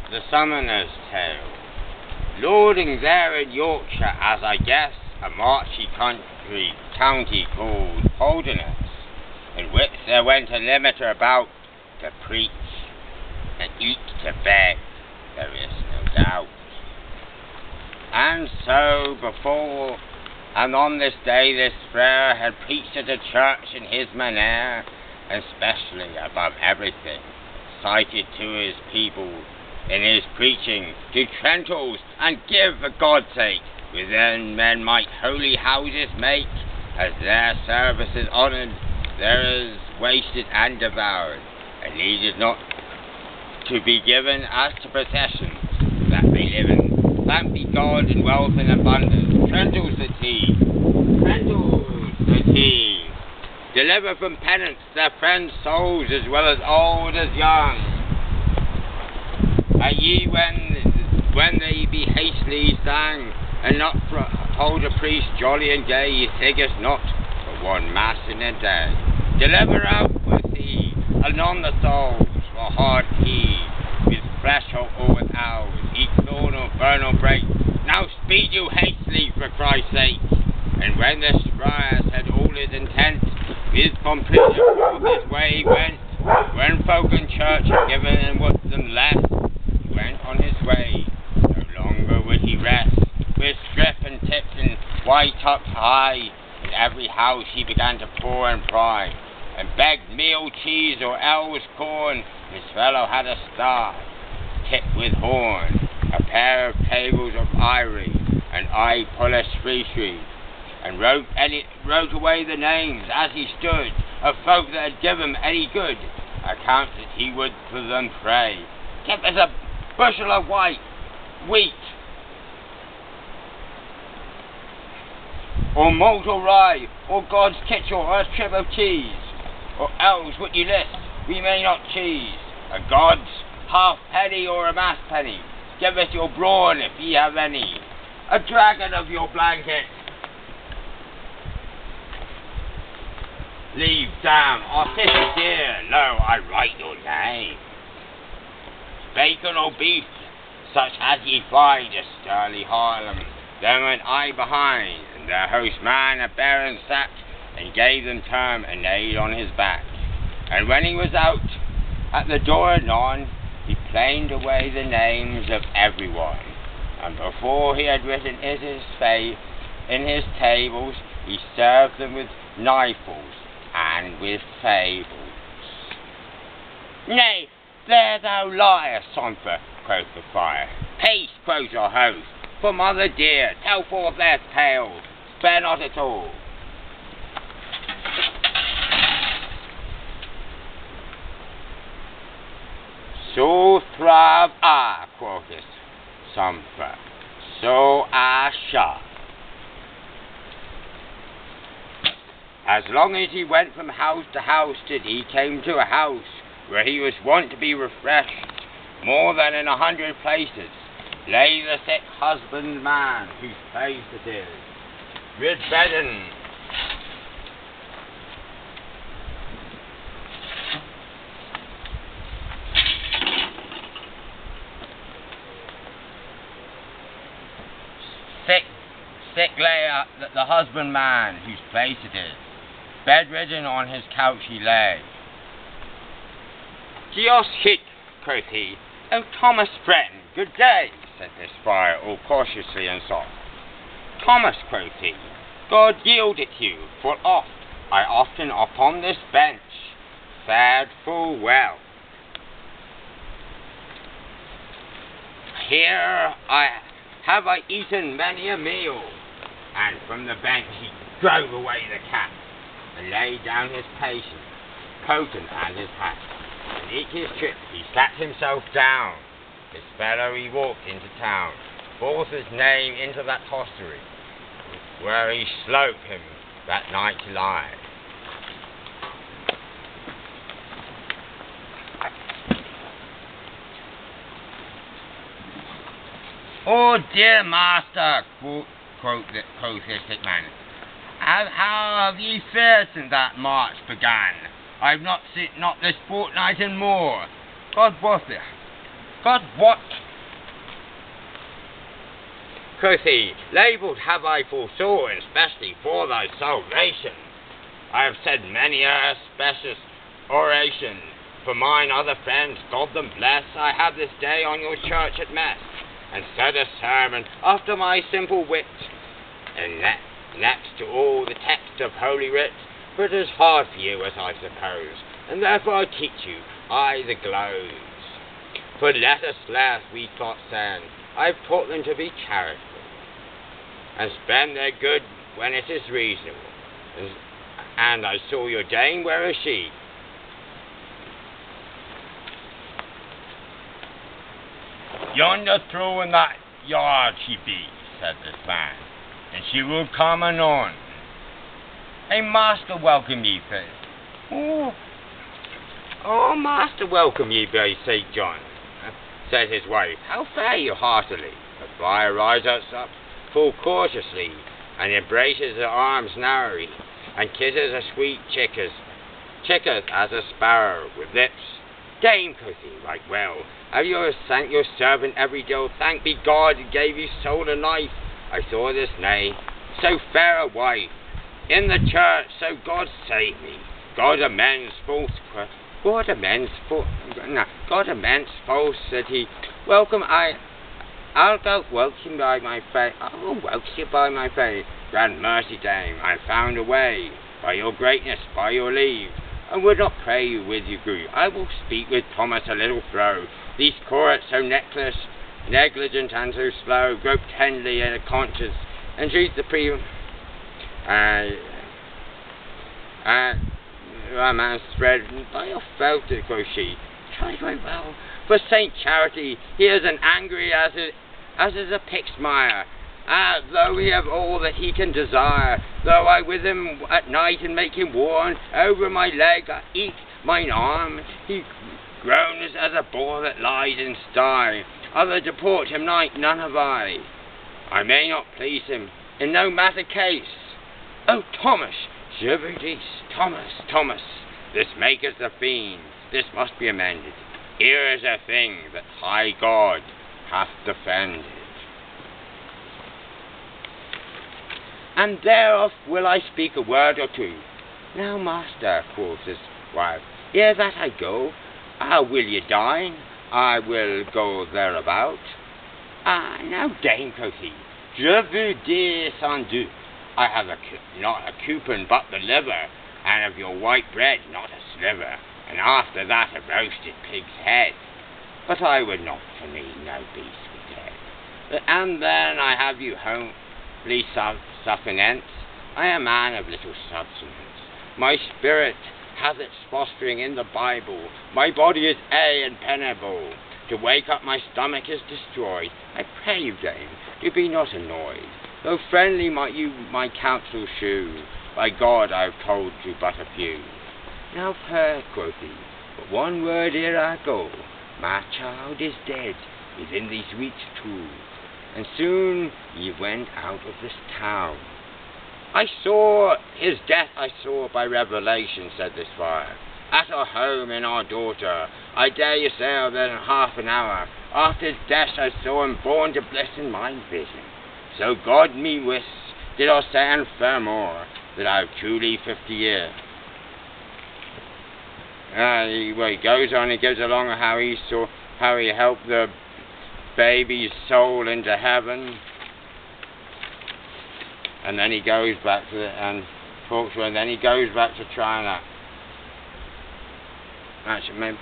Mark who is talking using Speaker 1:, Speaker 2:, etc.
Speaker 1: The Summoner's Tale. Lording there in Yorkshire, as I guess, a marshy county called Holderness, in which there went a limiter about to preach, and each to beg, there is no doubt. And so before and on this day this friar had preached at a church in his manner, and specially above everything, cited to his people in his preaching to trentals, and give for God's sake, within men might holy houses make, as their services honoured, theirs wasted and devoured, and needed not to be given as to processions, that they live in. Thank be God in wealth and abundance. Trentals the tea, trentals the tea. Deliver from penance their friends' souls, as well as old as young. Are ye when they be hastily sang, and not hold a priest jolly and gay, ye thiggest not for one mass in a day. Deliver out, quoth he, anon the souls, for hard he, with flesh or with owls, each thorn or burn or break. Now speed you hastily for Christ's sake. And when the friar had all his intent, with completion of his way went, when folk in church had given him what them left, he went on his way, no longer would he rest, with strip and tips and white tops high, in every house he began to pour and pry, and begged meal, cheese, or else corn. His fellow had a star, tipped with horn, a pair of tables of ivory, and eye-polished frieze, and wrote away the names, as he stood, of folk that had given him any good, account that he would for them pray. Give us a bushel of wheat, or malt or rye, or God's kitchel, or a strip of cheese, or else what you list, we may not choose. A God's halfpenny or a mass penny, give us your brawn if ye have any, a dragon of your blanket. Leave, damn, our sister dear, lo, I write your name. Bacon or beef, such as ye find, a sturdy Harlem, then went I behind, and their hostman a baron sat, and gave them term and laid on his back. And when he was out at the door anon, he planed away the names of everyone, and before he had written in his tables, he served them with knifles and with fables. Nay, there thou liest, Somfer, quoth the friar. Peace, quoth your host, for mother dear, tell forth their tale, spare not at all. So thrive I, quoth Somfer, so I shall. As long as he went from house to house, till he came to a house where he was wont to be refreshed, more than in 100 places lay the sick husbandman, whose place it is, bedridden. Sick lay the husbandman, whose place it is, bedridden on his couch he lay. Dios hic, quoth he. O Thomas, friend, good day, said this friar, all cautiously and soft. Thomas, quoth he, God yield it you, for oft I often upon this bench fared full well. Here have I eaten many a meal. And from the bench he drove away the cat, and laid down his patient, coat and his hat. And each his trip he sat himself down. His fellow he walked into town, forth his name into that hostelry, where he slope him that night to lie. Oh dear master, quoth this sick man, how have ye fared since that march began? I've not this fortnight and more. God But what? Quoth he, labelled have I foresaw, especially for thy salvation. I have said many a specious oration for mine other friends, God them bless. I have this day on your church at mess, and said a sermon after my simple wit, and next to all the text of Holy Writ, for it is hard for you, as I suppose, and therefore I teach you, I the glows. For let us less we thought send, I've taught them to be charitable, and spend their good when it is reasonable. And I saw your dame, where is she? Yonder through in that yard she be, said this man, and she will come anon. Hey, master, welcome ye, faith. Oh, master, welcome ye, be, say John, said his wife. How fare you heartily? The friar rises up full cautiously, and embraces her arms narrowly, and kisses her sweet chickers as a sparrow with lips. Dame, quoth he, right well, have you thanked your servant every day? Thank be God, who gave you soul and life. I saw this nay, so fair a wife, in the church, so God save me. God amends false, God amends false, said he. Welcome, I'll go welcome by my faith. I will welcome you by my faith. Grand mercy, dame, I found a way, by your greatness, by your leave. I would not pray you with you grew. I will speak with Thomas a little throw. These courts so negligent and so slow, grope tenderly in a conscience, and treat the romance spread by your felt it, quoth she. Try very well, for Saint Charity, he is an angry as is a Pixmire. Though he have all that he can desire, though I with him at night and make him warm, over my leg I eat mine arm, he groans as a boar that lies in sty. Other to port him night none have I may not please him in no matter case. Oh, Thomas, je vous dis, Thomas, this maketh the fiend, this must be amended. Here is a thing that high God hath defended. And thereof will I speak a word or two. Now, master, quoth his wife, ere that I go, will ye dine? I will go thereabout. Now, dame, quoth he, je veux dire sans doute, I have not a coupon but the liver, and of your white bread not a sliver, and after that a roasted pig's head. But I would not for me no beast be dead. And then I have you home, please suffering. I am a man of little substance. My spirit hath its fostering in the Bible. My body is and penible. To wake up my stomach is destroyed. I pray you, dame, do be not annoyed. Though friendly might you my counsel shew, by God I have told you but a few. Now, per, quoth he, but one word ere I go. My child is dead within these weeks two, and soon ye went out of this town. I saw his death, I saw by revelation, said this friar, at our home in our daughter. I dare you say that in half an hour after his death I saw him born to bliss in my vision. So God me wis, did I say and furthermore, that I've truly 50 years. He goes on, he gives along how he helped the baby's soul into heaven, and then he goes back to and talks to her, and then he goes back to China. Actually, maybe